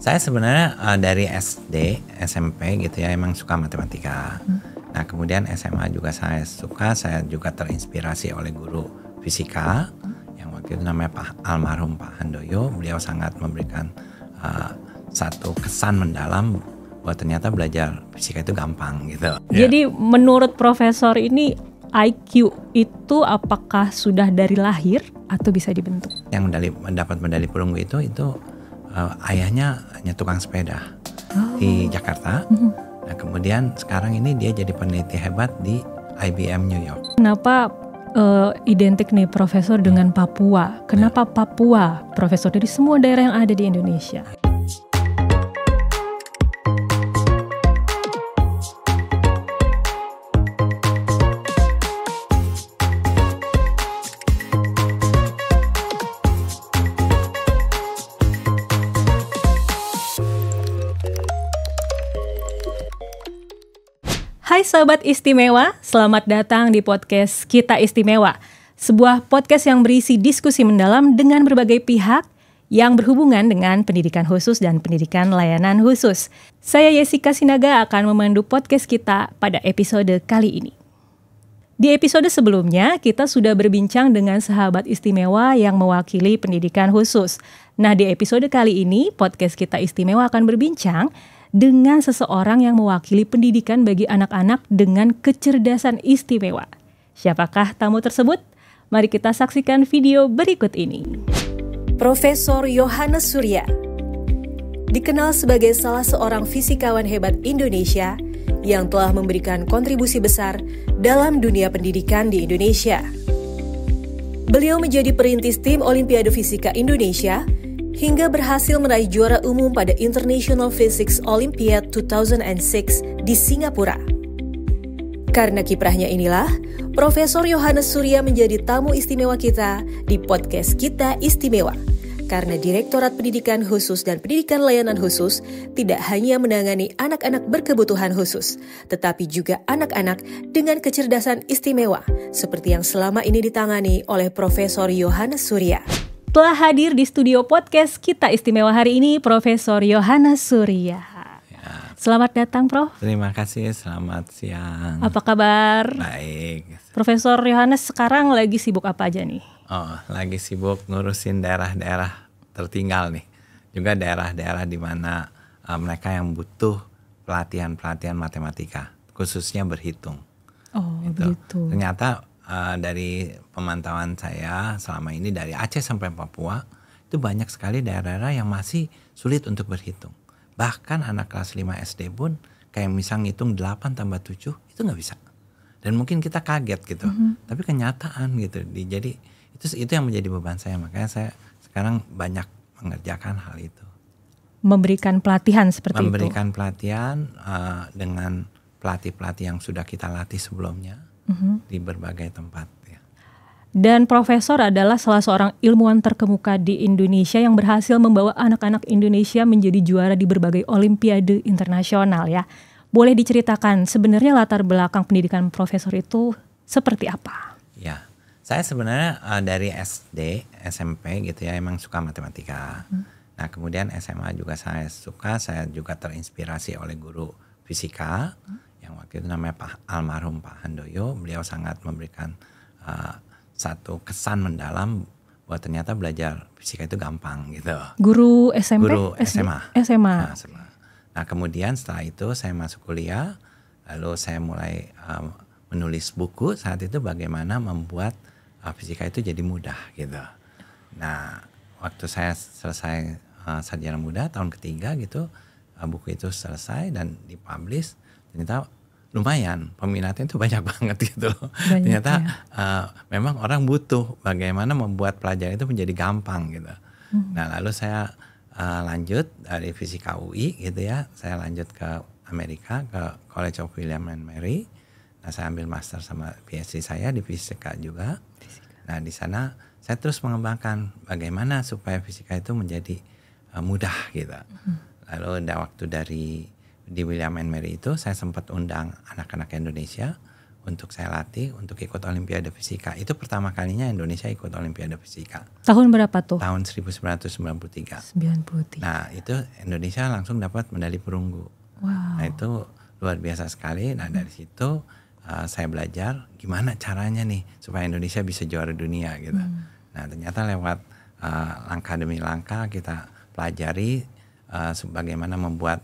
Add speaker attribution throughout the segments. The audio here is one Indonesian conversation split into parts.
Speaker 1: Saya sebenarnya dari SD, SMP gitu ya emang suka matematika. Nah kemudian SMA juga saya suka, saya juga terinspirasi oleh guru fisika yang waktu itu namanya almarhum Pak Handoyo. Beliau sangat memberikan satu kesan mendalam bahwa ternyata belajar fisika itu gampang gitu.
Speaker 2: Jadi menurut Profesor ini IQ itu apakah sudah dari lahir atau bisa dibentuk?
Speaker 1: Yang mendapat medali perunggu itu ayahnya hanya tukang sepeda di Jakarta. Nah kemudian sekarang ini dia jadi peneliti hebat di IBM New York.
Speaker 2: Kenapa identik nih Profesor dengan Papua? Kenapa Papua, Profesor, dari semua daerah yang ada di Indonesia? Hai Sobat Istimewa, selamat datang di podcast Kita Istimewa. Sebuah podcast yang berisi diskusi mendalam dengan berbagai pihak yang berhubungan dengan pendidikan khusus dan pendidikan layanan khusus. Saya Jessica Sinaga akan memandu podcast kita pada episode kali ini. Di episode sebelumnya, kita sudah berbincang dengan sahabat istimewa yang mewakili pendidikan khusus. Nah, di episode kali ini, podcast Kita Istimewa akan berbincang dengan seseorang yang mewakili pendidikan bagi anak-anak dengan kecerdasan istimewa. Siapakah tamu tersebut? Mari kita saksikan video berikut ini.
Speaker 3: Profesor Yohanes Surya dikenal sebagai salah seorang fisikawan hebat Indonesia yang telah memberikan kontribusi besar dalam dunia pendidikan di Indonesia. Beliau menjadi perintis tim Olimpiade Fisika Indonesia hingga berhasil meraih juara umum pada International Physics Olympiad 2006 di Singapura. Karena kiprahnya inilah, Profesor Yohanes Surya menjadi tamu istimewa kita di podcast Kita Istimewa. Karena Direktorat Pendidikan Khusus dan Pendidikan Layanan Khusus tidak hanya menangani anak-anak berkebutuhan khusus, tetapi juga anak-anak dengan kecerdasan istimewa, seperti yang selama ini ditangani oleh Profesor Yohanes Surya.
Speaker 2: Telah hadir di studio podcast Kita Istimewa hari ini Profesor Yohanes Surya. Selamat datang, Prof.
Speaker 1: Terima kasih, selamat siang.
Speaker 2: Apa kabar?
Speaker 1: Baik.
Speaker 2: Profesor Yohanes sekarang lagi sibuk apa aja nih?
Speaker 1: Oh, lagi sibuk ngurusin daerah-daerah tertinggal nih. Juga daerah-daerah di mana mereka yang butuh pelatihan-pelatihan matematika, khususnya berhitung.
Speaker 2: Oh, gitu.
Speaker 1: Ternyata dari pemantauan saya selama ini dari Aceh sampai Papua itu banyak sekali daerah-daerah yang masih sulit untuk berhitung. Bahkan anak kelas 5 SD pun kayak misal ngitung 8 tambah 7 itu nggak bisa. Dan mungkin kita kaget gitu. Tapi kenyataan gitu. Jadi itu yang menjadi beban saya. Makanya saya sekarang banyak mengerjakan hal itu.
Speaker 2: Memberikan pelatihan seperti itu.
Speaker 1: Memberikan pelatihan dengan pelatih-pelatih yang sudah kita latih sebelumnya. Di berbagai tempat ya.
Speaker 2: Dan Profesor adalah salah seorang ilmuwan terkemuka di Indonesia yang berhasil membawa anak-anak Indonesia menjadi juara di berbagai olimpiade internasional ya. Boleh diceritakan sebenarnya latar belakang pendidikan Profesor itu seperti apa?
Speaker 1: Ya, saya sebenarnya dari SD, SMP gitu ya emang suka matematika. Nah kemudian SMA juga saya suka, saya juga terinspirasi oleh guru fisika yang waktu itu namanya almarhum Pak Handoyo. Beliau sangat memberikan satu kesan mendalam bahwa ternyata belajar fisika itu gampang gitu.
Speaker 2: Guru SMP?
Speaker 1: Guru SMA.
Speaker 2: SMA.
Speaker 1: Nah kemudian setelah itu saya masuk kuliah, lalu saya mulai menulis buku saat itu bagaimana membuat fisika itu jadi mudah gitu. Nah waktu saya selesai sarjana muda tahun ketiga gitu, buku itu selesai dan dipublish. Ternyata lumayan, peminatnya itu banyak banget gitu. Ternyata memang orang butuh bagaimana membuat pelajaran itu menjadi gampang gitu. Nah lalu saya lanjut dari fisika UI gitu ya. Saya lanjut ke Amerika, ke College of William and Mary. Nah saya ambil master sama PhD saya di fisika juga. Nah di sana saya terus mengembangkan bagaimana supaya fisika itu menjadi mudah gitu. Lalu ada waktu di William and Mary itu saya sempat undang anak-anak Indonesia untuk saya latih untuk ikut Olimpiade Fisika. Itu pertama kalinya Indonesia ikut Olimpiade Fisika.
Speaker 2: Tahun berapa tuh?
Speaker 1: Tahun 1993.
Speaker 2: 93.
Speaker 1: Nah itu Indonesia langsung dapat medali perunggu.
Speaker 2: Wow.
Speaker 1: Nah itu luar biasa sekali. Nah dari situ saya belajar gimana caranya nih supaya Indonesia bisa juara dunia gitu. Nah ternyata lewat langkah demi langkah kita pelajari bagaimana membuat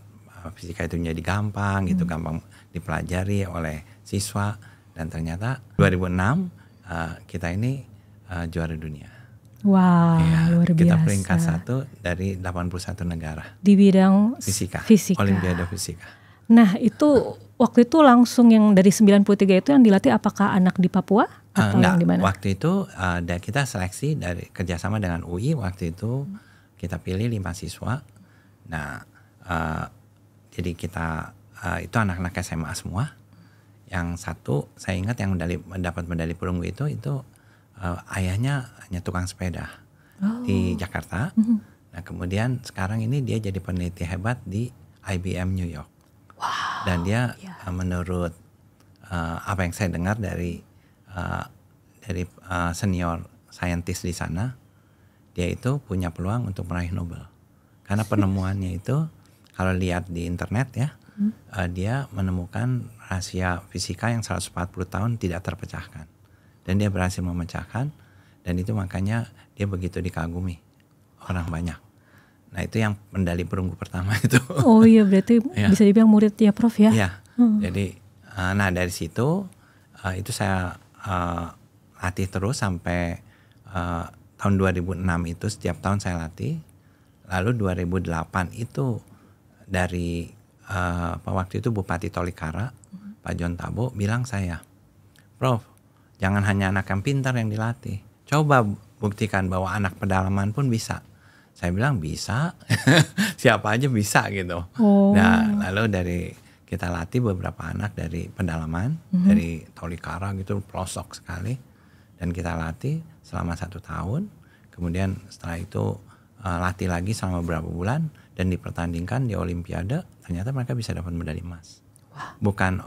Speaker 1: fisika itu menjadi gampang gitu, gampang dipelajari oleh siswa. Dan ternyata 2006 kita ini juara dunia.
Speaker 2: Wah, luar biasa.
Speaker 1: Kita peringkat 1 dari 81 negara.
Speaker 2: Di bidang
Speaker 1: Fisika.
Speaker 2: fisika.
Speaker 1: Olimpiade Fisika.
Speaker 2: Nah itu waktu itu langsung yang dari 93 itu yang dilatih apakah anak di Papua? Atau
Speaker 1: Enggak,
Speaker 2: yang di mana?
Speaker 1: waktu itu kita seleksi dari kerjasama dengan UI. Waktu itu kita pilih 5 siswa. Nah jadi kita itu anak-anak SMA semua. Yang satu saya ingat yang mendapat medali perunggu itu ayahnya hanya tukang sepeda di Jakarta. Nah kemudian sekarang ini dia jadi peneliti hebat di IBM New York.
Speaker 2: Wow.
Speaker 1: Dan dia menurut apa yang saya dengar dari senior scientist di sana, dia itu punya peluang untuk meraih Nobel. Karena penemuannya itu kalau lihat di internet ya, dia menemukan rahasia fisika yang 140 tahun tidak terpecahkan. Dan dia berhasil memecahkan, dan itu makanya dia begitu dikagumi orang banyak. Nah itu yang medali perunggu pertama itu.
Speaker 2: Oh iya berarti bisa dibilang murid ya Prof ya?
Speaker 1: Iya, jadi nah dari situ itu saya latih terus sampai tahun 2006 itu setiap tahun saya latih. Lalu 2008 itu dari waktu itu Bupati Tolikara, Pak John Tabo bilang saya, Prof, jangan hanya anak yang pintar yang dilatih. Coba buktikan bahwa anak pedalaman pun bisa. Saya bilang bisa, siapa aja bisa gitu. Nah lalu kita latih beberapa anak dari pedalaman, dari Tolikara gitu, pelosok sekali. Dan kita latih selama 1 tahun. Kemudian setelah itu latih lagi selama beberapa bulan. Dan dipertandingkan di Olimpiade, ternyata mereka bisa dapat medali emas. Bukan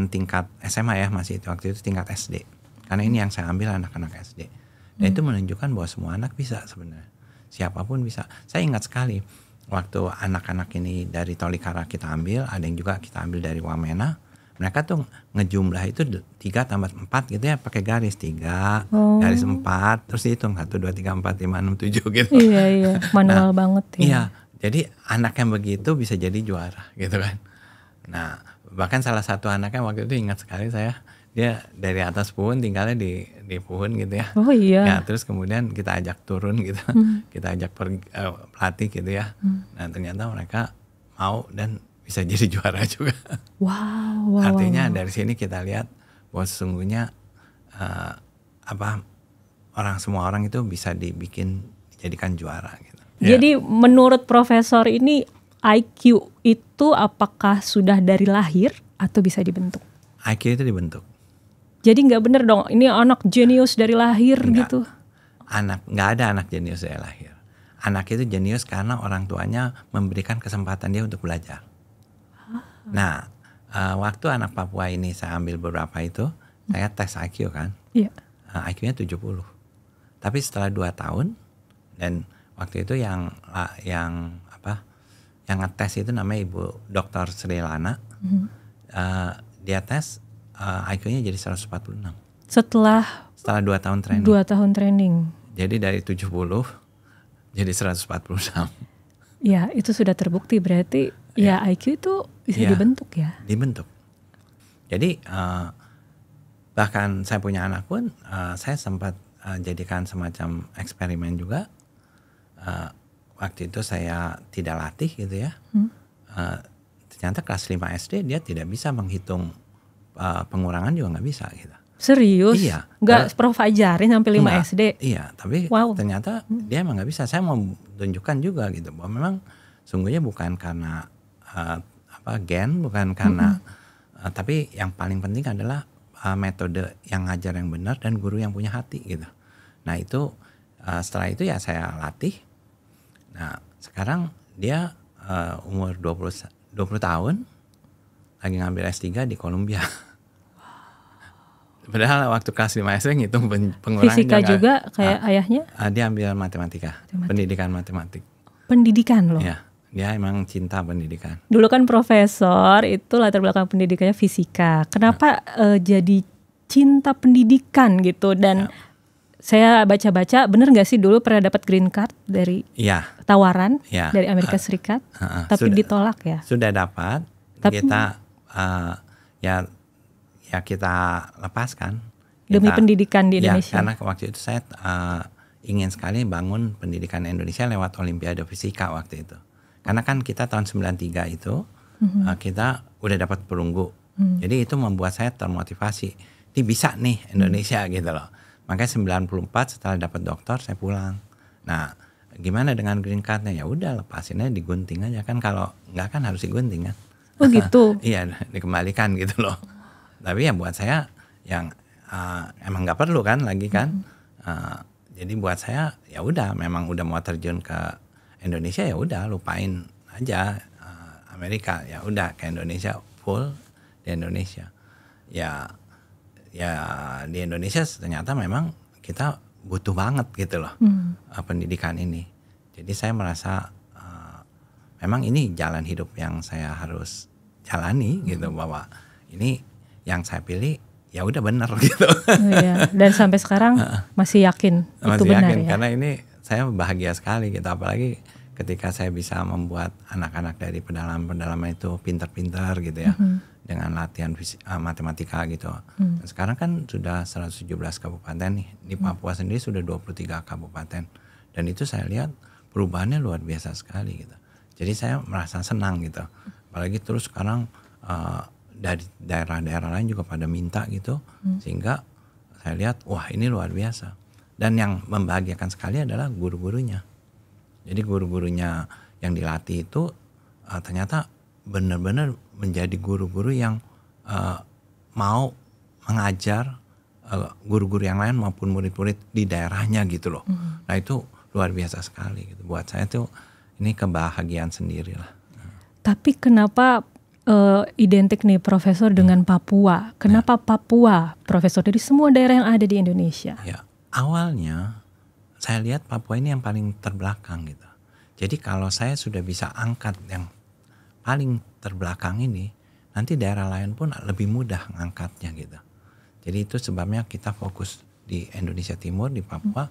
Speaker 1: tingkat SMA ya, masih waktu itu tingkat SD. Karena ini yang saya ambil anak-anak SD. Dan itu menunjukkan bahwa semua anak bisa sebenarnya. Siapapun bisa. Saya ingat sekali waktu anak-anak ini dari Tolikara kita ambil, ada yang juga kita ambil dari Wamena. Mereka tuh ngejumlah itu 3 tambah 4 gitu ya, pakai garis 3, garis 4, terus dihitung 1, 2, 3, 4, 5, 6, 7 gitu.
Speaker 2: Iya, manual banget ya.
Speaker 1: Iya, jadi anak yang begitu bisa jadi juara gitu kan. Nah bahkan salah satu anaknya waktu itu ingat sekali saya, dia dari atas pohon tinggalnya di pohon gitu ya.
Speaker 2: Oh iya.
Speaker 1: Ya, terus kemudian kita ajak turun gitu, kita ajak pelatih gitu ya. Nah ternyata mereka mau dan bisa jadi juara juga.
Speaker 2: Wow.
Speaker 1: Artinya dari sini kita lihat bahwa sesungguhnya semua orang itu bisa dijadikan juara gitu.
Speaker 2: Jadi menurut Profesor ini IQ itu apakah sudah dari lahir atau bisa dibentuk?
Speaker 1: IQ itu dibentuk.
Speaker 2: Jadi nggak bener dong, ini anak jenius dari lahir gitu?
Speaker 1: Nggak ada anak jenius dari lahir. Anak itu jenius karena orang tuanya memberikan kesempatan dia untuk belajar. Nah, waktu anak Papua ini saya ambil beberapa itu, saya tes IQ kan.
Speaker 2: Iya.
Speaker 1: IQ-nya 70. Tapi setelah 2 tahun, dan waktu itu yang ngetes itu namanya Ibu Dr. Sri Lana. Dia tes IQ-nya jadi 146. Setelah 2 tahun training.
Speaker 2: 2 tahun training.
Speaker 1: Jadi dari 70 jadi 146.
Speaker 2: Ya, itu sudah terbukti berarti ya IQ itu bisa dibentuk ya.
Speaker 1: Dibentuk. Jadi bahkan saya punya anak pun saya sempat jadikan semacam eksperimen juga. Waktu itu saya tidak latih gitu ya. Ternyata kelas 5 SD dia tidak bisa menghitung pengurangan juga nggak bisa gitu.
Speaker 2: Serius?
Speaker 1: Iya.
Speaker 2: Nggak Prof ajarin sampai 5 SD?
Speaker 1: Iya, tapi ternyata dia emang nggak bisa. Saya mau tunjukkan juga gitu bahwa memang sungguhnya bukan karena gen, bukan karena tapi yang paling penting adalah metode yang ngajar yang benar dan guru yang punya hati gitu. Nah itu setelah itu ya saya latih. Nah sekarang dia umur 20 tahun lagi ngambil S3 di Columbia. Padahal waktu kelas 5 SD ngitung pengurangan
Speaker 2: Fisika juga kayak ayahnya?
Speaker 1: Dia ambil matematika, pendidikan matematik.
Speaker 2: Pendidikan loh?
Speaker 1: Ya, dia emang cinta pendidikan.
Speaker 2: Dulu kan profesor itu latar belakang pendidikannya fisika. Kenapa jadi cinta pendidikan gitu? Dan saya baca-baca, bener gak sih dulu pernah dapat green card dari tawaran dari Amerika Serikat? Tapi ditolak ya? Sudah
Speaker 1: dapat, kita kita lepaskan.
Speaker 2: Demi pendidikan di Indonesia?
Speaker 1: Karena waktu itu saya ingin sekali bangun pendidikan Indonesia lewat Olimpiade Fisika waktu itu. Karena kan kita tahun 93 itu, kita udah dapat perunggu. Jadi itu membuat saya termotivasi. Ini bisa nih Indonesia gitu loh. Makanya 94 setelah dapat doktor saya pulang. Nah, gimana dengan green card-nya? Ya udah lepasin aja, digunting aja kan, kalau enggak kan harus digunting kan.
Speaker 2: Oh gitu.
Speaker 1: Iya, dikembalikan gitu loh. Tapi ya buat saya yang emang nggak perlu kan lagi kan. Jadi buat saya ya udah, memang udah mau terjun ke Indonesia ya udah lupain aja Amerika, ya udah ke Indonesia, full di Indonesia. Ya di Indonesia ternyata memang kita butuh banget gitu loh pendidikan ini. Jadi saya merasa memang ini jalan hidup yang saya harus jalani gitu, bahwa ini yang saya pilih ya udah benar gitu.
Speaker 2: Iya. Dan sampai sekarang masih yakin itu benar ya?
Speaker 1: Karena ini saya bahagia sekali gitu, apalagi ketika saya bisa membuat anak-anak dari pedalaman itu pintar-pintar gitu ya, dengan latihan matematika gitu. Dan sekarang kan sudah 117 kabupaten nih, di Papua sendiri sudah 23 kabupaten, dan itu saya lihat perubahannya luar biasa sekali gitu. Jadi saya merasa senang gitu, apalagi terus sekarang dari daerah-daerah lain juga pada minta gitu, sehingga saya lihat wah ini luar biasa. Dan yang membahagiakan sekali adalah guru-gurunya. Jadi guru-gurunya yang dilatih itu ternyata benar-benar menjadi guru-guru yang mau mengajar guru-guru yang lain maupun murid-murid di daerahnya gitu loh. Nah itu luar biasa sekali gitu. Buat saya tuh ini kebahagiaan sendiri lah.
Speaker 2: Tapi kenapa identik nih Profesor dengan Papua? Kenapa Papua, Profesor, dari semua daerah yang ada di Indonesia?
Speaker 1: Ya, awalnya saya lihat Papua ini yang paling terbelakang gitu. Jadi kalau saya sudah bisa angkat yang paling terbelakang ini, nanti daerah lain pun lebih mudah ngangkatnya gitu. Jadi itu sebabnya kita fokus di Indonesia Timur, di Papua.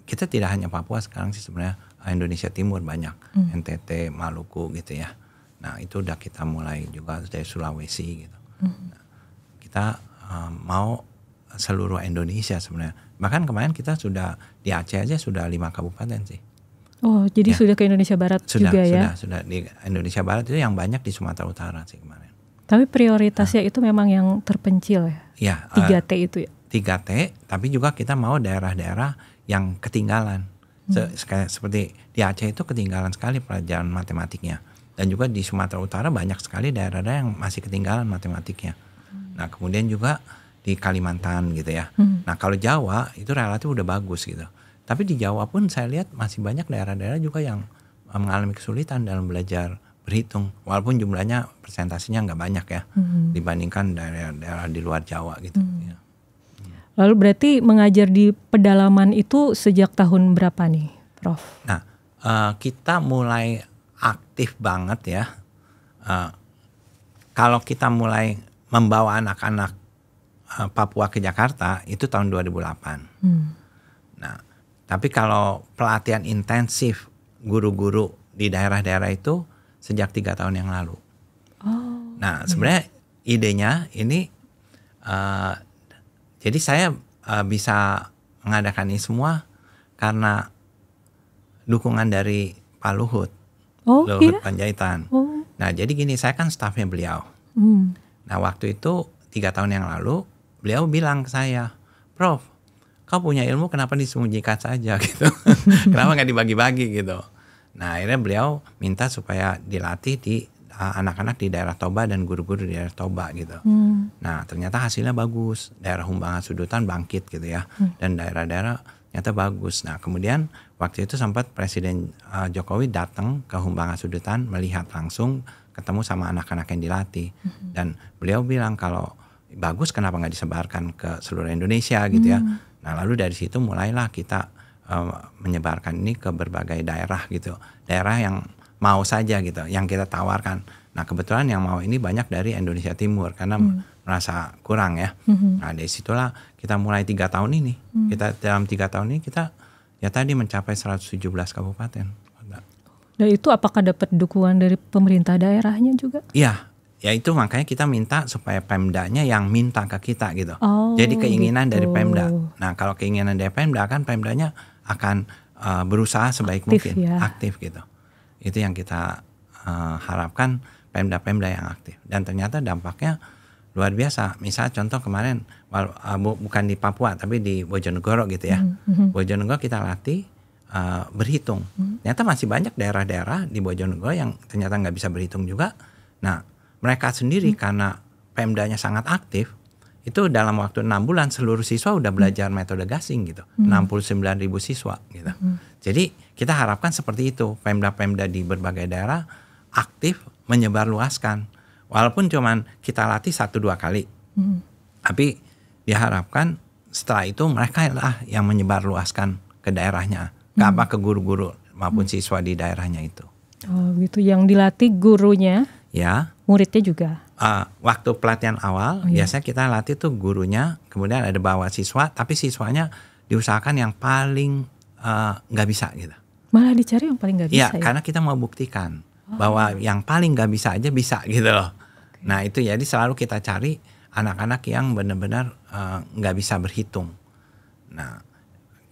Speaker 1: Kita tidak hanya Papua sekarang sih sebenarnya, Indonesia Timur banyak, NTT, Maluku gitu ya. Nah itu udah kita mulai juga dari Sulawesi gitu. Nah, kita mau seluruh Indonesia sebenarnya. Bahkan kemarin kita sudah di Aceh aja sudah 5 kabupaten sih.
Speaker 2: Oh, jadi sudah ke Indonesia Barat juga ya?
Speaker 1: Sudah di Indonesia Barat, itu yang banyak di Sumatera Utara sih kemarin.
Speaker 2: Tapi prioritasnya itu memang yang terpencil ya?
Speaker 1: Iya.
Speaker 2: 3T itu ya?
Speaker 1: 3T, tapi juga kita mau daerah-daerah yang ketinggalan. Seperti di Aceh itu ketinggalan sekali pelajaran matematiknya. Dan juga di Sumatera Utara banyak sekali daerah-daerah yang masih ketinggalan matematiknya. Nah kemudian juga di Kalimantan gitu ya. Nah kalau Jawa itu relatif udah bagus gitu. Tapi di Jawa pun saya lihat masih banyak daerah-daerah juga yang mengalami kesulitan dalam belajar berhitung. Walaupun jumlahnya persentasinya nggak banyak ya dibandingkan daerah-daerah di luar Jawa gitu. Ya.
Speaker 2: Lalu berarti mengajar di pedalaman itu sejak tahun berapa nih, Prof?
Speaker 1: Nah kita mulai aktif banget ya. Kalau kita mulai membawa anak-anak Papua ke Jakarta itu tahun 2008. Nah, tapi kalau pelatihan intensif guru-guru di daerah-daerah itu sejak 3 tahun yang lalu. Nah, sebenarnya idenya ini, jadi saya bisa mengadakan ini semua karena dukungan dari Pak Luhut. Luhut Panjaitan. Nah jadi gini, saya kan stafnya beliau. Nah waktu itu 3 tahun yang lalu beliau bilang ke saya, Prof, kau punya ilmu kenapa disembunyikan saja gitu. Kenapa nggak dibagi-bagi gitu. Nah akhirnya beliau minta supaya dilatih di anak-anak di daerah Toba dan guru-guru di daerah Toba gitu. Nah ternyata hasilnya bagus. Daerah Humbangan Sudutan bangkit gitu ya. Dan daerah-daerah ternyata bagus. Nah kemudian waktu itu sempat Presiden Jokowi datang ke Humbangan Sudutan, melihat langsung, ketemu sama anak-anak yang dilatih. Dan beliau bilang kalau bagus, kenapa nggak disebarkan ke seluruh Indonesia gitu ya. Nah lalu dari situ mulailah kita menyebarkan ini ke berbagai daerah gitu, daerah yang mau saja gitu, yang kita tawarkan. Nah kebetulan yang mau ini banyak dari Indonesia Timur karena merasa kurang ya. Nah dari situlah kita mulai 3 tahun ini, kita dalam 3 tahun ini kita ya tadi mencapai 117 kabupaten.
Speaker 2: Dan itu apakah dapat dukungan dari pemerintah daerahnya juga?
Speaker 1: Iya, ya itu makanya kita minta supaya Pemdanya yang minta ke kita gitu.
Speaker 2: Oh,
Speaker 1: jadi keinginan
Speaker 2: gitu.
Speaker 1: dari Pemda. Nah kalau keinginan dari Pemda kan Pemdanya akan berusaha sebaik
Speaker 2: Aktif,
Speaker 1: mungkin,
Speaker 2: ya.
Speaker 1: aktif gitu. Itu yang kita harapkan, Pemda-Pemda yang aktif. Dan ternyata dampaknya luar biasa. Misal contoh kemarin, bukan di Papua tapi di Bojonegoro gitu ya. Bojonegoro kita latih berhitung. Ternyata masih banyak daerah-daerah di Bojonegoro yang ternyata nggak bisa berhitung juga. Nah mereka sendiri karena Pemdanya sangat aktif, itu dalam waktu 6 bulan seluruh siswa udah belajar metode gasing gitu. 69.000 siswa gitu. Jadi kita harapkan seperti itu, Pemda-Pemda di berbagai daerah aktif menyebarluaskan. Walaupun cuman kita latih 1-2 kali. Tapi diharapkan setelah itu mereka lah yang menyebarluaskan ke daerahnya. Ke guru-guru maupun siswa di daerahnya itu.
Speaker 2: Oh gitu, yang dilatih gurunya,
Speaker 1: ya,
Speaker 2: muridnya juga.
Speaker 1: Waktu pelatihan awal biasanya kita latih tuh gurunya, kemudian ada bawa siswa, tapi siswanya diusahakan yang paling nggak bisa gitu.
Speaker 2: Malah dicari yang paling nggak bisa.
Speaker 1: Iya, karena kita mau buktikan bahwa yang paling nggak bisa aja bisa gitu loh. Nah itu jadi selalu kita cari anak-anak yang benar-benar nggak bisa berhitung. Nah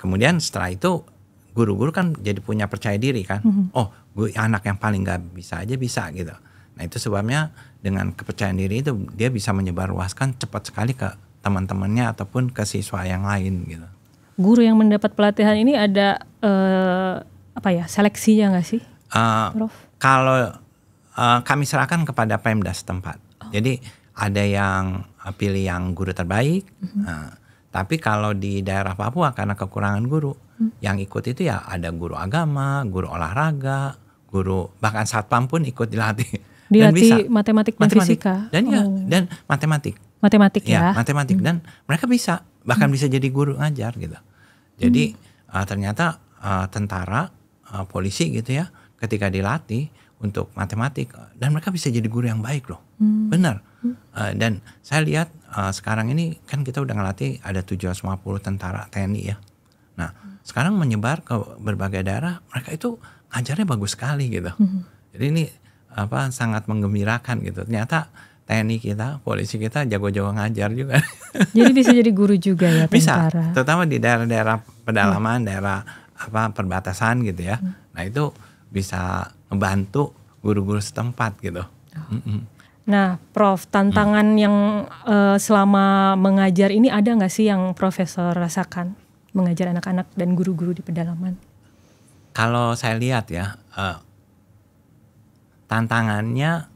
Speaker 1: kemudian setelah itu guru-guru kan jadi punya percaya diri kan. Oh, gue anak yang paling gak bisa aja bisa gitu. Nah itu sebabnya dengan kepercayaan diri itu dia bisa menyebarluaskan cepat sekali ke teman-temannya ataupun ke siswa yang lain gitu.
Speaker 2: Guru yang mendapat pelatihan ini ada seleksinya nggak sih, Prof?
Speaker 1: Kalau kami serahkan kepada Pemda setempat. Jadi ada yang pilih yang guru terbaik. Tapi kalau di daerah Papua karena kekurangan guru, yang ikut itu ya ada guru agama, guru olahraga, guru bahkan satpam pun ikut dilatih.
Speaker 2: Dilatih matematik dan fisika.
Speaker 1: Dan dan matematik.
Speaker 2: Matematik ya.
Speaker 1: Matematik dan mereka bisa bahkan bisa jadi guru ngajar gitu. Jadi ternyata tentara, polisi gitu ya, ketika dilatih untuk matematik dan mereka bisa jadi guru yang baik loh. Benar. Dan saya lihat sekarang ini kan kita udah ngelatih ada 750 tentara TNI ya. Nah sekarang menyebar ke berbagai daerah, mereka itu ngajarnya bagus sekali gitu. Jadi ini sangat menggembirakan gitu. Ternyata TNI kita, polisi kita jago-jago ngajar juga.
Speaker 2: Jadi bisa jadi guru juga ya tentara.
Speaker 1: Bisa, terutama di daerah-daerah pedalaman, daerah perbatasan gitu ya. Nah itu bisa ngebantu guru-guru setempat gitu.
Speaker 2: Nah, Prof, tantangan yang selama mengajar ini ada nggak sih yang Profesor rasakan mengajar anak-anak dan guru-guru di pedalaman?
Speaker 1: Kalau saya lihat ya, tantangannya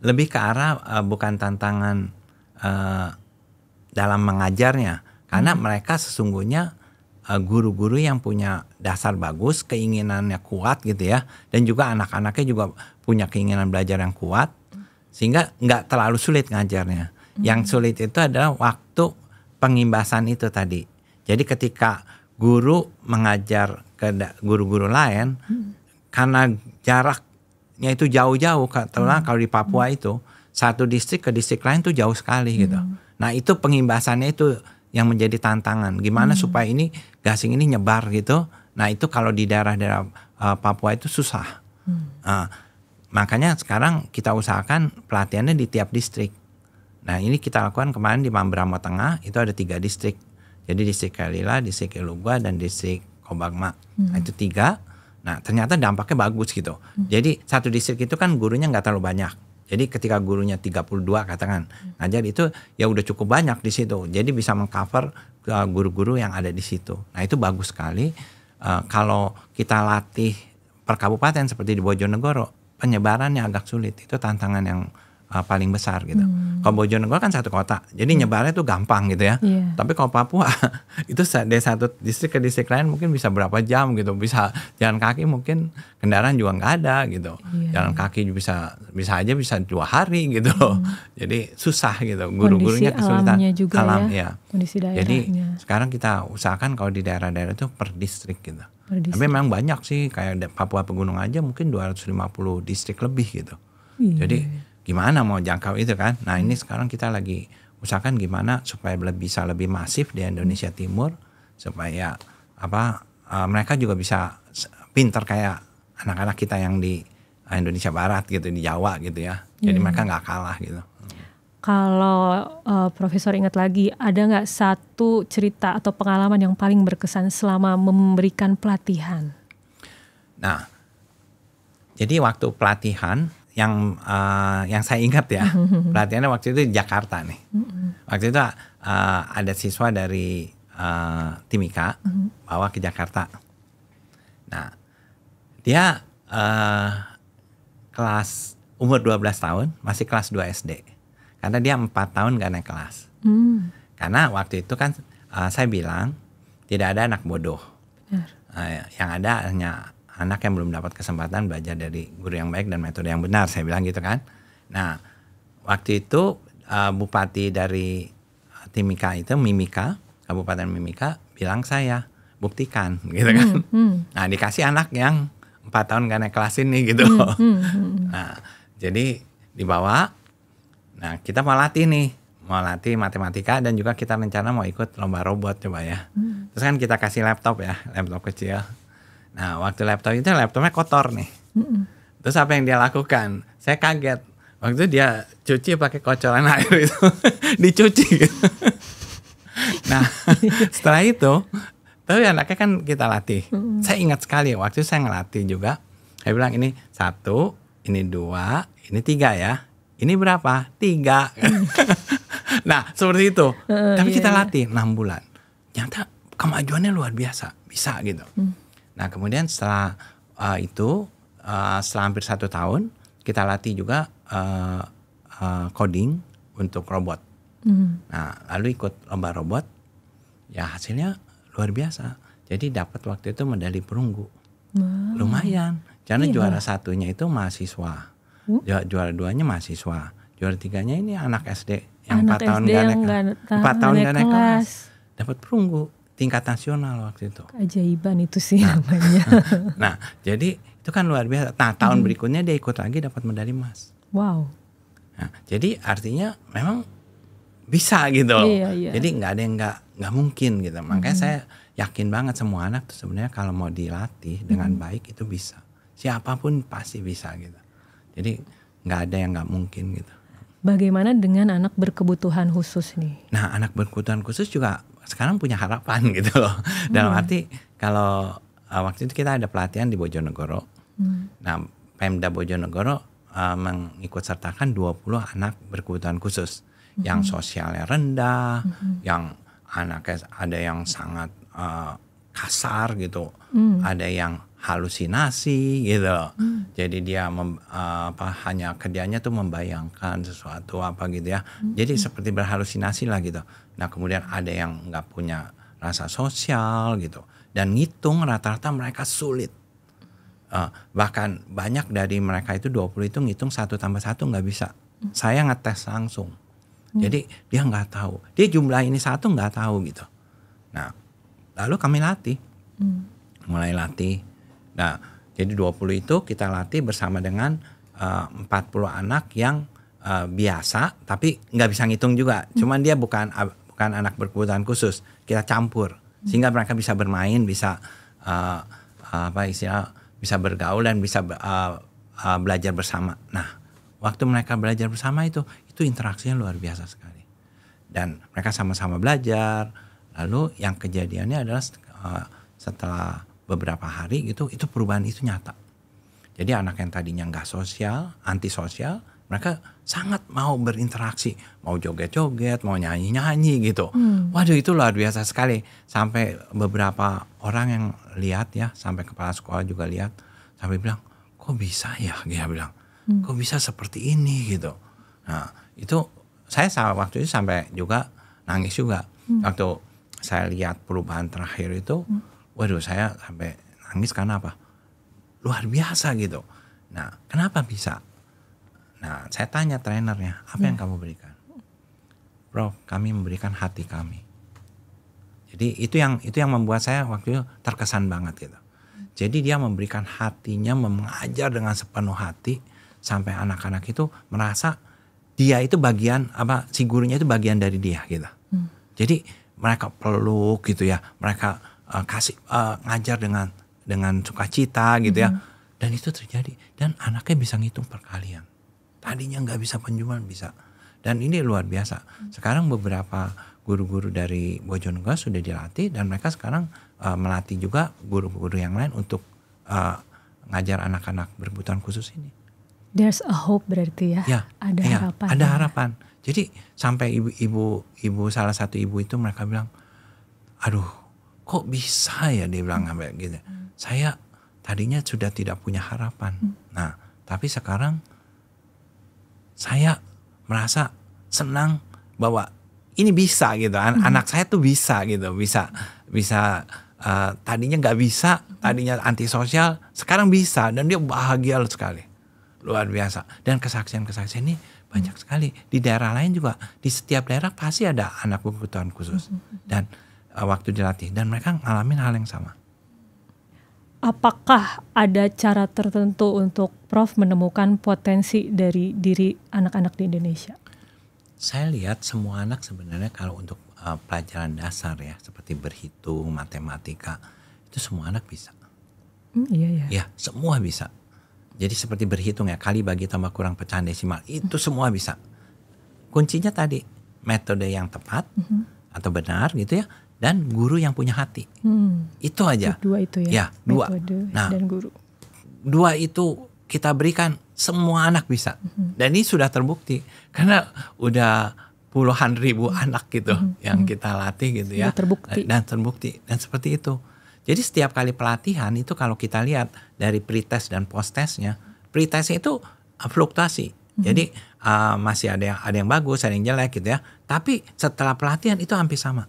Speaker 1: lebih ke arah bukan tantangan dalam mengajarnya, karena mereka sesungguhnya guru-guru yang punya dasar bagus, keinginannya kuat gitu ya, dan juga anak-anaknya juga punya keinginan belajar yang kuat, sehingga nggak terlalu sulit ngajarnya. Yang sulit itu adalah waktu pengimbasan itu tadi. Jadi ketika guru mengajar ke guru-guru lain, karena jaraknya itu jauh-jauh, kalau di Papua itu satu distrik ke distrik lain tuh jauh sekali gitu. Nah itu pengimbasannya itu yang menjadi tantangan. Gimana supaya ini gasing ini nyebar gitu. Nah itu kalau di daerah-daerah Papua itu susah. Makanya sekarang kita usahakan pelatihannya di tiap distrik. Nah ini kita lakukan kemarin di Mamberamo Tengah, itu ada 3 distrik. Jadi distrik Kalila, distrik Ilugwa, dan distrik Kobagma. Nah itu 3. Nah ternyata dampaknya bagus gitu. Jadi satu distrik itu kan gurunya nggak terlalu banyak. Jadi ketika gurunya 32 katakan ngajar itu ya udah cukup banyak di situ. Jadi bisa mengcover guru-guru yang ada di situ. Nah itu bagus sekali. Kalau kita latih per kabupaten seperti di Bojonegoro, penyebarannya agak sulit. Itu tantangan yang paling besar gitu. Kalau Bojonegoro kan satu kota, jadi nyebarnya tuh gampang gitu ya. Tapi kalau Papua itu dari satu distrik ke distrik lain mungkin bisa berapa jam gitu, bisa jalan kaki mungkin kendaraan juga nggak ada gitu. Jalan kaki bisa aja bisa 2 hari gitu. Jadi susah gitu, guru-gurunya kesulitan.
Speaker 2: Juga
Speaker 1: alam
Speaker 2: ya. Kondisi daerahnya.
Speaker 1: Jadi sekarang kita usahakan kalau di daerah-daerah itu per distrik gitu. Tapi memang banyak sih, kayak Papua Pegunungan aja mungkin 250 distrik lebih gitu. Jadi gimana mau jangkau itu kan? Nah ini sekarang kita lagi usahakan gimana supaya bisa lebih masif di Indonesia Timur, supaya mereka juga bisa pinter kayak anak-anak kita yang di Indonesia Barat gitu, di Jawa gitu ya. Jadi mereka nggak kalah gitu.
Speaker 2: Kalau Profesor ingat lagi, ada nggak satu cerita atau pengalaman yang paling berkesan selama memberikan pelatihan?
Speaker 1: Nah, jadi waktu pelatihan yang saya ingat ya, pelatihannya waktu itu di Jakarta nih. Waktu itu ada siswa dari Timika bawa ke Jakarta. Nah, dia kelas umur 12 tahun, masih kelas 2 SD. Karena dia 4 tahun gak naik kelas. Karena waktu itu kan saya bilang tidak ada anak bodoh. Yang ada hanya anak yang belum dapat kesempatan belajar dari guru yang baik dan metode yang benar. Saya bilang gitu kan. Nah waktu itu bupati dari Timika itu, Kabupaten Mimika bilang saya buktikan gitu kan. Nah dikasih anak yang 4 tahun gak naik kelas ini gitu. Nah jadi dibawa. Nah kita mau latih matematika dan juga kita rencana mau ikut lomba robot coba ya. Terus kan kita kasih laptop kecil. Nah waktu laptopnya kotor nih. Terus apa yang dia lakukan? Saya kaget. Waktu itu dia cuci pakai kocoran air itu. Dicuci gitu. Nah setelah itu, tapi anaknya kan kita latih. Saya ingat sekali waktu itu saya ngelatih juga. Saya bilang ini 1, ini 2, ini 3 ya. Ini berapa? 3. Nah seperti itu. Tapi kita latih 6 bulan. Ternyata kemajuannya luar biasa. Bisa gitu. Nah kemudian setelah itu, setelah hampir 1 tahun, kita latih juga coding untuk robot. Nah lalu ikut lomba robot. Ya hasilnya luar biasa. Jadi dapat waktu itu medali perunggu. Lumayan. Karena juara 1-nya itu mahasiswa. Juara 2-nya mahasiswa, juara 3-nya ini anak SD yang 4 tahun gak naik kelas, dapat perunggu tingkat nasional waktu itu.
Speaker 2: Keajaiban itu sih namanya.
Speaker 1: Nah jadi itu kan luar biasa. Nah tahun berikutnya dia ikut lagi dapat medali emas.
Speaker 2: Wow.
Speaker 1: Nah, jadi artinya memang bisa gitu loh. Jadi nggak ada yang nggak mungkin gitu. Makanya saya yakin banget semua anak tuh sebenarnya kalau mau dilatih dengan baik itu bisa. Siapapun pasti bisa gitu. Jadi nggak ada yang nggak mungkin gitu.
Speaker 2: Bagaimana dengan anak berkebutuhan khusus nih?
Speaker 1: Nah anak berkebutuhan khusus juga sekarang punya harapan gitu loh. Dalam arti kalau waktu itu kita ada pelatihan di Bojonegoro. Nah Pemda Bojonegoro mengikut sertakan 20 anak berkebutuhan khusus. Yang sosialnya rendah, yang anaknya ada yang sangat kasar gitu, ada yang halusinasi gitu. Jadi dia hanya kerjanya tuh membayangkan sesuatu apa gitu ya. Jadi seperti berhalusinasi lah gitu. Nah kemudian ada yang nggak punya rasa sosial gitu. Dan ngitung rata-rata mereka sulit. Bahkan banyak dari mereka itu 20 itu ngitung 1 tambah 1 nggak bisa. Saya ngetes langsung. Jadi dia nggak tahu. Dia jumlah ini 1 nggak tahu gitu. Nah lalu kami latih. Mulai latih. Nah, jadi 20 itu kita latih bersama dengan 40 anak yang biasa, tapi nggak bisa ngitung juga. Cuman dia bukan anak berkebutuhan khusus. Kita campur, sehingga mereka bisa bermain, bisa bisa bergaul dan bisa belajar bersama. Nah, waktu mereka belajar bersama itu interaksinya luar biasa sekali. Dan mereka sama-sama belajar. Lalu yang kejadiannya adalah setelah beberapa hari gitu, itu perubahan itu nyata. Jadi anak yang tadinya nggak sosial, antisosial, mereka sangat mau berinteraksi, mau joget-joget, mau nyanyi-nyanyi gitu. Waduh itu luar biasa sekali. Sampai beberapa orang yang lihat ya, sampai kepala sekolah juga lihat, sampai bilang, kok bisa ya? Dia bilang, kok bisa seperti ini gitu. Nah itu saya waktu itu sampai juga nangis juga. Waktu saya lihat perubahan terakhir itu, waduh saya sampai nangis karena apa? Luar biasa gitu. Nah kenapa bisa? Nah saya tanya trainernya, apa yang kamu berikan? Prof, kami memberikan hati kami. Jadi itu yang membuat saya waktu itu terkesan banget gitu. Jadi dia memberikan hatinya, mengajar dengan sepenuh hati sampai anak-anak itu merasa dia itu bagian si gurunya itu bagian dari dia gitu. Jadi mereka peluk gitu ya, mereka kasih ngajar dengan sukacita gitu ya. Dan itu terjadi dan anaknya bisa ngitung perkalian. Tadinya nggak bisa penjualan bisa. Dan ini luar biasa. Sekarang beberapa guru-guru dari Bojonegoro sudah dilatih dan mereka sekarang melatih juga guru-guru yang lain untuk ngajar anak-anak berkebutuhan khusus ini.
Speaker 2: There's a hope berarti ya? Ada harapan.
Speaker 1: Ada harapan. Jadi sampai ibu salah satu ibu itu mereka bilang, aduh kok bisa ya, dia bilang sampai gitu. Saya tadinya sudah tidak punya harapan. Nah tapi sekarang saya merasa senang bahwa ini bisa gitu, anak saya tuh bisa gitu, bisa tadinya nggak bisa, tadinya antisosial, sekarang bisa dan dia bahagia sekali, luar biasa. Dan kesaksian ini banyak sekali di daerah lain juga, di setiap daerah pasti ada anak berkebutuhan khusus dan waktu dilatih dan mereka ngalamin hal yang sama.
Speaker 2: Apakah ada cara tertentu untuk Prof menemukan potensi dari diri anak-anak di Indonesia?
Speaker 1: Saya lihat semua anak sebenarnya kalau untuk pelajaran dasar ya, seperti berhitung, matematika, itu semua anak bisa.
Speaker 2: Iya.
Speaker 1: Ya, semua bisa. Jadi seperti berhitung ya, kali bagi tambah kurang pecahan desimal, itu semua bisa. Kuncinya tadi, metode yang tepat atau benar gitu ya, dan guru yang punya hati. Itu aja.
Speaker 2: Dua itu ya.
Speaker 1: Ya, dua.
Speaker 2: Metode
Speaker 1: dan
Speaker 2: guru.
Speaker 1: Dua itu kita berikan, semua anak bisa. Dan ini sudah terbukti karena udah puluhan ribu anak gitu yang kita latih gitu ya.
Speaker 2: Terbukti.
Speaker 1: Dan terbukti dan seperti itu. Jadi setiap kali pelatihan itu kalau kita lihat dari pretest dan posttestnya, pretestnya itu fluktuasi. Jadi masih ada yang bagus, ada yang jelek gitu ya. Tapi setelah pelatihan itu hampir sama.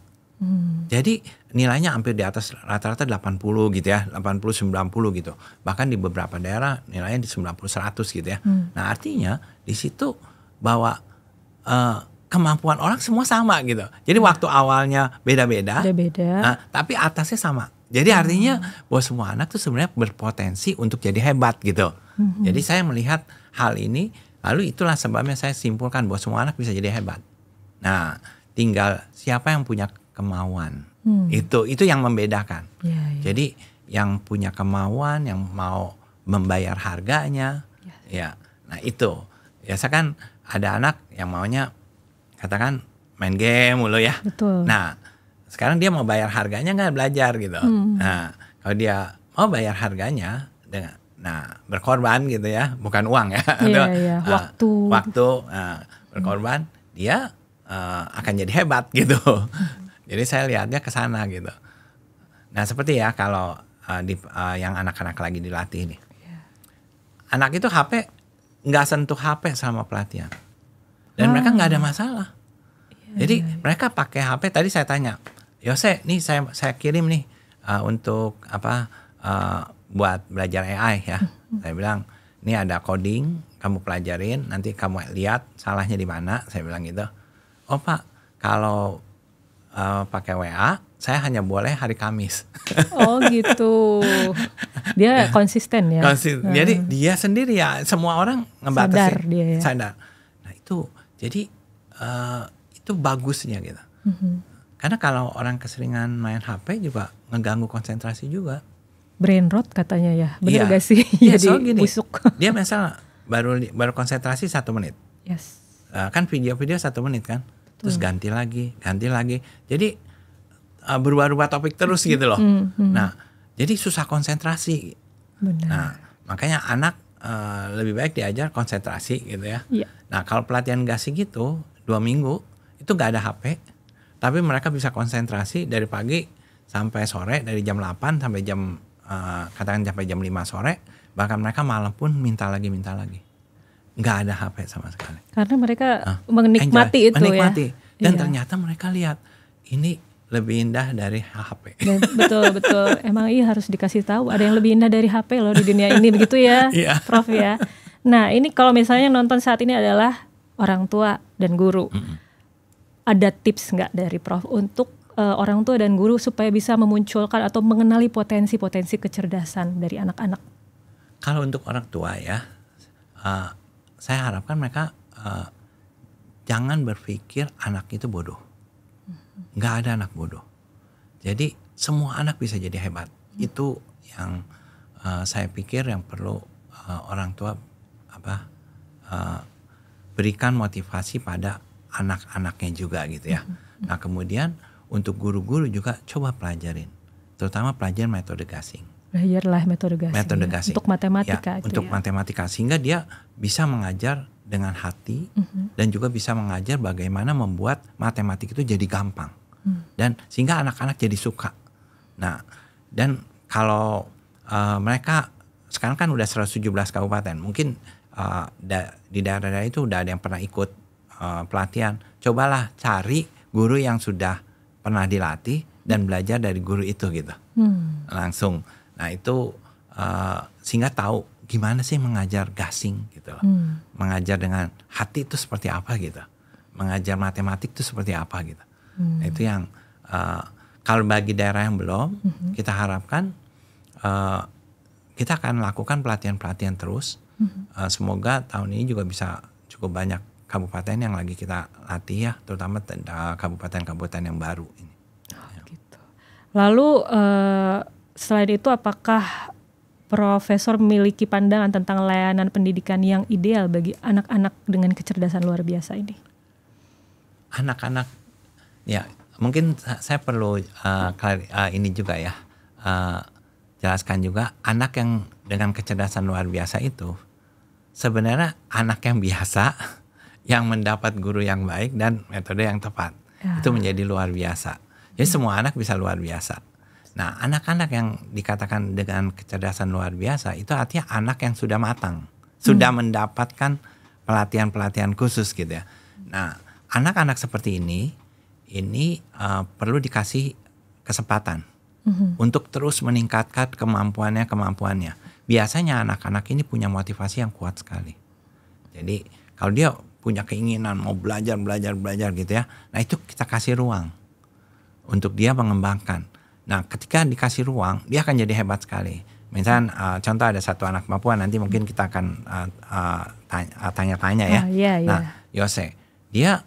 Speaker 1: Jadi nilainya hampir di atas rata-rata 80 gitu ya, 80-90 gitu. Bahkan di beberapa daerah nilainya di 90-100 gitu ya. Nah artinya di situ bahwa kemampuan orang semua sama gitu. Jadi waktu awalnya beda-beda, nah, tapi atasnya sama. Jadi artinya bahwa semua anak tuh sebenarnya berpotensi untuk jadi hebat gitu. Jadi saya melihat hal ini, lalu itulah sebabnya saya simpulkan bahwa semua anak bisa jadi hebat. Nah tinggal siapa yang punya kemauan. Itu yang membedakan. Jadi yang punya kemauan, yang mau membayar harganya, ya. Nah itu biasa kan ada anak yang maunya katakan main game mulu ya.
Speaker 2: Betul.
Speaker 1: Nah sekarang dia mau bayar harganya nggak belajar gitu. Nah kalau dia mau bayar harganya dengan berkorban gitu ya, bukan uang ya. Waktu berkorban dia akan jadi hebat gitu. Jadi saya lihatnya ke sana gitu. Nah seperti ya kalau yang anak-anak lagi dilatih nih. Anak itu HP nggak sentuh HP selama pelatihan. Dan mereka nggak ada masalah. Jadi mereka pakai HP, tadi saya tanya, Yose nih saya kirim nih untuk buat belajar AI ya. Saya bilang, ini ada coding, kamu pelajarin, nanti kamu lihat salahnya di mana. Saya bilang gitu. Oh Pak, kalau pakai WA, saya hanya boleh hari Kamis.
Speaker 2: Oh gitu. Dia konsisten ya.
Speaker 1: Jadi dia sendiri ya, semua orang ngebatasi.
Speaker 2: Sadar dia ya.
Speaker 1: Sadar. Nah itu, jadi itu bagusnya gitu. Karena kalau orang keseringan main HP juga ngeganggu konsentrasi juga.
Speaker 2: Brain rot katanya ya, benar gak sih?
Speaker 1: Iya, jadi
Speaker 2: busuk.
Speaker 1: Dia misalnya baru konsentrasi 1 menit.
Speaker 2: Yes.
Speaker 1: Kan video-video 1 menit kan. Terus ganti lagi. Jadi berubah-ubah topik terus gitu loh. Nah, jadi susah konsentrasi.
Speaker 2: Benar.
Speaker 1: Nah, makanya anak lebih baik diajar konsentrasi gitu ya.
Speaker 2: Iya.
Speaker 1: Nah, kalau pelatihan gasi gitu 2 minggu itu gak ada HP, tapi mereka bisa konsentrasi dari pagi sampai sore, dari jam 8 sampai jam katakan sampai jam 5 sore, bahkan mereka malam pun minta lagi. nggak ada HP sama sekali.
Speaker 2: Karena mereka menikmati itu
Speaker 1: menikmati.
Speaker 2: ya.
Speaker 1: Dan ternyata mereka lihat ini lebih indah dari HP.
Speaker 2: Dan betul. Emang harus dikasih tahu ada yang lebih indah dari HP loh di dunia ini, begitu ya, Prof ya. Nah ini kalau misalnya nonton saat ini adalah orang tua dan guru, ada tips nggak dari Prof untuk orang tua dan guru supaya bisa memunculkan atau mengenali potensi-potensi kecerdasan dari anak-anak?
Speaker 1: Kalau untuk orang tua ya, saya harapkan mereka jangan berpikir anak itu bodoh. Nggak ada anak bodoh. Jadi semua anak bisa jadi hebat. Itu yang saya pikir yang perlu orang tua berikan motivasi pada anak-anaknya juga gitu ya. Nah kemudian untuk guru-guru juga coba pelajarin, terutama pelajaran metode gasing.
Speaker 2: Belajarlah metode gasing.
Speaker 1: Metode gasing.
Speaker 2: Untuk matematika.
Speaker 1: Ya, untuk matematika sehingga dia bisa mengajar dengan hati dan juga bisa mengajar bagaimana membuat matematik itu jadi gampang dan sehingga anak-anak jadi suka. Nah dan kalau mereka sekarang kan udah 117 kabupaten, mungkin di daerah-daerah itu udah ada yang pernah ikut pelatihan. Cobalah cari guru yang sudah pernah dilatih dan belajar dari guru itu gitu langsung. Nah itu sehingga tahu gimana sih mengajar gasing gitu loh. Mengajar dengan hati itu seperti apa gitu. Mengajar matematik itu seperti apa gitu. Nah, itu yang kalau bagi daerah yang belum, kita harapkan kita akan lakukan pelatihan-pelatihan terus. Semoga tahun ini juga bisa cukup banyak kabupaten yang lagi kita latih ya, terutama kabupaten-kabupaten yang baru ini.
Speaker 2: Gitu. Lalu selain itu apakah Profesor memiliki pandangan tentang layanan pendidikan yang ideal bagi anak-anak dengan kecerdasan luar biasa ini?
Speaker 1: Anak-anak, ya mungkin saya perlu ini juga ya, jelaskan juga anak yang dengan kecerdasan luar biasa itu sebenarnya anak yang biasa yang mendapat guru yang baik dan metode yang tepat. Itu menjadi luar biasa. Jadi semua anak bisa luar biasa. Nah, anak-anak yang dikatakan dengan kecerdasan luar biasa itu artinya anak yang sudah matang, sudah mendapatkan pelatihan-pelatihan khusus gitu ya. Nah, anak-anak seperti ini perlu dikasih kesempatan untuk terus meningkatkan kemampuannya. Biasanya anak-anak ini punya motivasi yang kuat sekali. Jadi kalau dia punya keinginan mau belajar gitu ya, nah itu kita kasih ruang untuk dia mengembangkan. Nah ketika dikasih ruang dia akan jadi hebat sekali. Misalnya contoh ada satu anak Papua, nanti mungkin kita akan tanya-tanya ya. Nah Yose, dia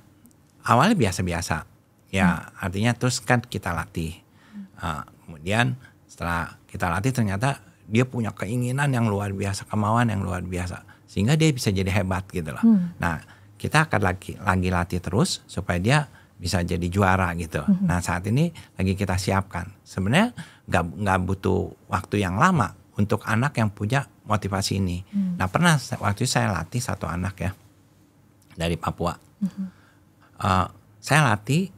Speaker 1: awalnya biasa-biasa ya, artinya terus kan kita latih. Kemudian setelah kita latih ternyata dia punya keinginan yang luar biasa, kemauan yang luar biasa, sehingga dia bisa jadi hebat gitu loh. Nah kita akan lagi latih terus supaya dia bisa jadi juara gitu. Nah saat ini lagi kita siapkan. Sebenarnya nggak butuh waktu yang lama untuk anak yang punya motivasi ini. Nah pernah waktu itu saya latih satu anak ya dari Papua. Saya latih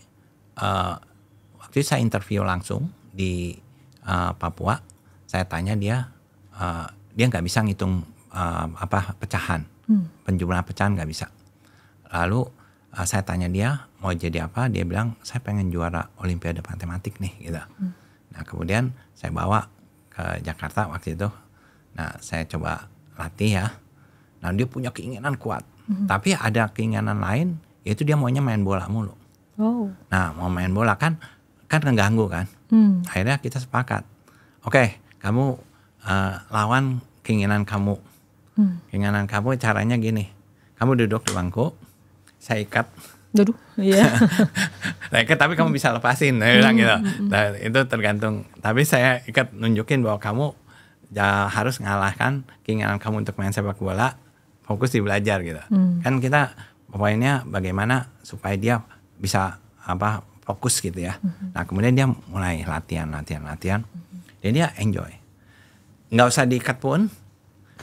Speaker 1: waktu itu saya interview langsung di Papua. Saya tanya dia nggak bisa ngitung pecahan, penjumlahan pecahan nggak bisa. Lalu saya tanya dia mau jadi apa, dia bilang saya pengen juara Olimpiade Matematik nih gitu. Nah kemudian saya bawa ke Jakarta waktu itu. Nah saya coba latih ya. Nah dia punya keinginan kuat, tapi ada keinginan lain, yaitu dia maunya main bola mulu. Nah mau main bola kan ngeganggu kan. Akhirnya kita sepakat, oke, kamu lawan keinginan kamu. Keinginan kamu caranya gini, kamu duduk di bangku, saya ikat.
Speaker 2: Duduk, iya.
Speaker 1: Nah, ikat tapi kamu bisa lepasin, saya bilang gitu. Nah, itu tergantung. Tapi saya ikat nunjukin bahwa kamu harus ngalahkan keinginan kamu untuk main sepak bola, fokus di belajar gitu. Kan kita poinnya bagaimana supaya dia bisa fokus gitu ya. Nah kemudian dia mulai latihan. Dan dia enjoy. Nggak usah diikat pun,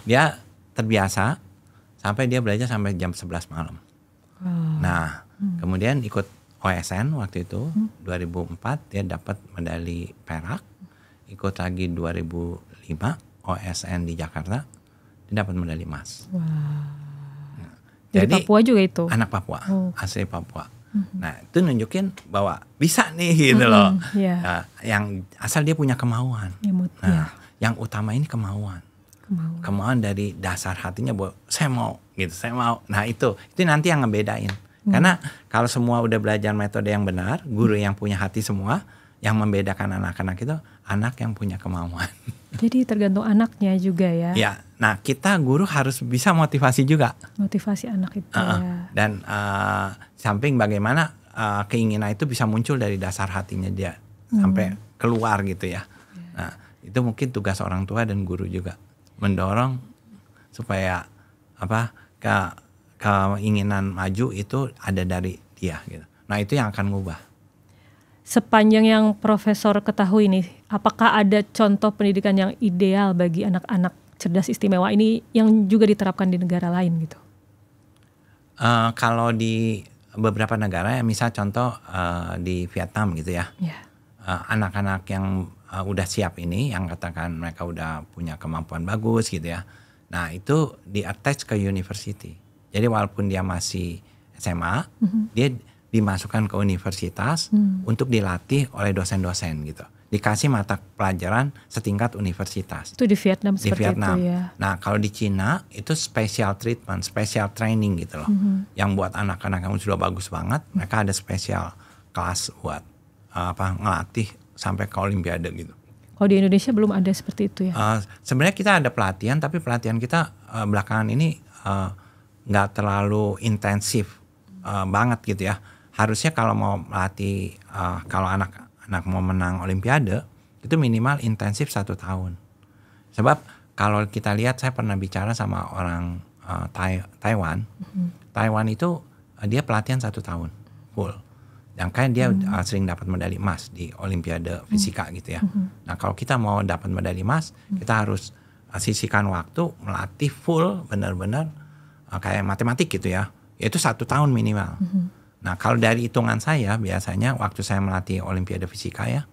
Speaker 1: dia terbiasa sampai dia belajar sampai jam 11 malam. Nah kemudian ikut OSN waktu itu 2004 dia dapat medali perak. Ikut lagi 2005 OSN di Jakarta dia dapat medali emas.
Speaker 2: Dari
Speaker 1: Jadi
Speaker 2: Papua juga itu?
Speaker 1: Anak Papua, asli Papua. Nah itu nunjukin bahwa bisa nih gitu loh. Yang asal dia punya kemauan. Yang utama ini kemauan. Kemauan dari dasar hatinya bahwa saya mau gitu, saya mau. Nah itu nanti yang ngebedain. Karena kalau semua udah belajar metode yang benar, guru yang punya hati semua, yang membedakan anak-anak itu anak yang punya kemauan.
Speaker 2: Jadi tergantung anaknya juga ya.
Speaker 1: Ya, nah kita guru harus bisa motivasi juga.
Speaker 2: Motivasi anak itu ya.
Speaker 1: Dan samping bagaimana keinginan itu bisa muncul dari dasar hatinya dia sampai keluar gitu ya. Nah itu mungkin tugas orang tua dan guru juga mendorong supaya keinginan maju itu ada dari dia gitu. Nah itu yang akan ngubah.
Speaker 2: Sepanjang yang Profesor ketahui nih, apakah ada contoh pendidikan yang ideal bagi anak-anak cerdas istimewa ini yang juga diterapkan di negara lain gitu?
Speaker 1: Kalau di beberapa negara ya, misal contoh di Vietnam gitu ya, anak-anak yang udah siap ini, yang katakan mereka udah punya kemampuan bagus gitu ya, nah itu di-attach ke university. Jadi walaupun dia masih SMA, dia dimasukkan ke universitas untuk dilatih oleh dosen-dosen gitu. Dikasih mata pelajaran setingkat universitas.
Speaker 2: Itu di Vietnam seperti
Speaker 1: Vietnam.
Speaker 2: itu ya.
Speaker 1: Nah kalau di Cina itu special treatment, special training gitu loh. Yang buat anak-anak yang sudah bagus banget, mereka ada special kelas buat ngelatih sampai ke Olimpiade gitu.
Speaker 2: Kalau di Indonesia belum ada seperti itu ya?
Speaker 1: Sebenarnya kita ada pelatihan, tapi pelatihan kita belakangan ini nggak terlalu intensif banget gitu ya. Harusnya kalau mau melatih, kalau anak mau menang Olimpiade, itu minimal intensif 1 tahun. Sebab kalau kita lihat, saya pernah bicara sama orang Taiwan. Taiwan itu dia pelatihan 1 tahun full. Yang kan dia sering dapat medali emas di Olimpiade fisika gitu ya. Nah kalau kita mau dapat medali emas, kita harus sisihkan waktu melatih full benar-benar kayak matematik gitu ya. Itu 1 tahun minimal. Nah kalau dari hitungan saya biasanya waktu saya melatih Olimpiade fisika ya,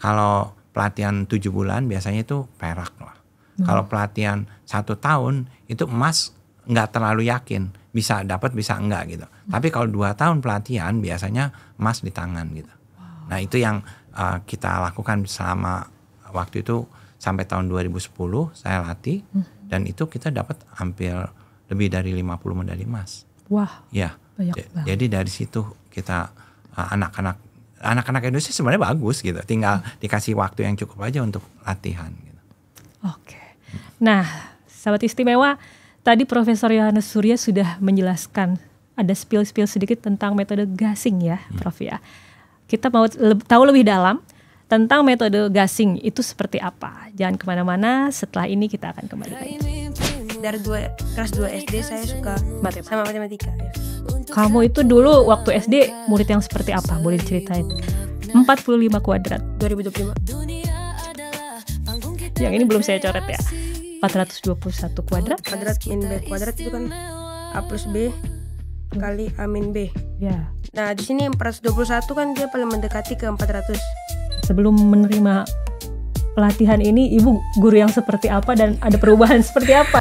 Speaker 1: kalau pelatihan 7 bulan biasanya itu perak lah. Kalau pelatihan 1 tahun itu emas nggak terlalu yakin, bisa dapat bisa enggak gitu. Tapi kalau 2 tahun pelatihan biasanya emas di tangan gitu. Nah itu yang kita lakukan selama waktu itu sampai tahun 2010 saya latih, dan itu kita dapat hampir lebih dari 50 medali emas.
Speaker 2: Wah.
Speaker 1: Ya.
Speaker 2: Jadi
Speaker 1: dari situ kita anak-anak Indonesia sebenarnya bagus gitu, tinggal dikasih waktu yang cukup aja untuk latihan gitu.
Speaker 2: Oke. Nah, sahabat istimewa, tadi Profesor Yohanes Surya sudah menjelaskan, ada spill sedikit tentang metode gasing ya, Prof ya. Kita mau tahu lebih dalam tentang metode gasing itu seperti apa. Jangan kemana-mana, setelah ini kita akan kembali.
Speaker 4: Dari kelas 2 SD saya suka sama matematika ya.
Speaker 2: Kamu itu dulu waktu SD murid yang seperti apa? Boleh diceritain? 45 kuadrat
Speaker 4: 2025.
Speaker 2: Yang ini belum saya coret ya. 421 kuadrat.
Speaker 4: Kuadrat min B. Kuadrat itu kan A plus B kali A min B.
Speaker 2: Ya.
Speaker 4: Nah di sini 421 kan dia paling mendekati ke 400.
Speaker 2: Sebelum menerima pelatihan ini, Ibu guru yang seperti apa dan ada perubahan seperti apa?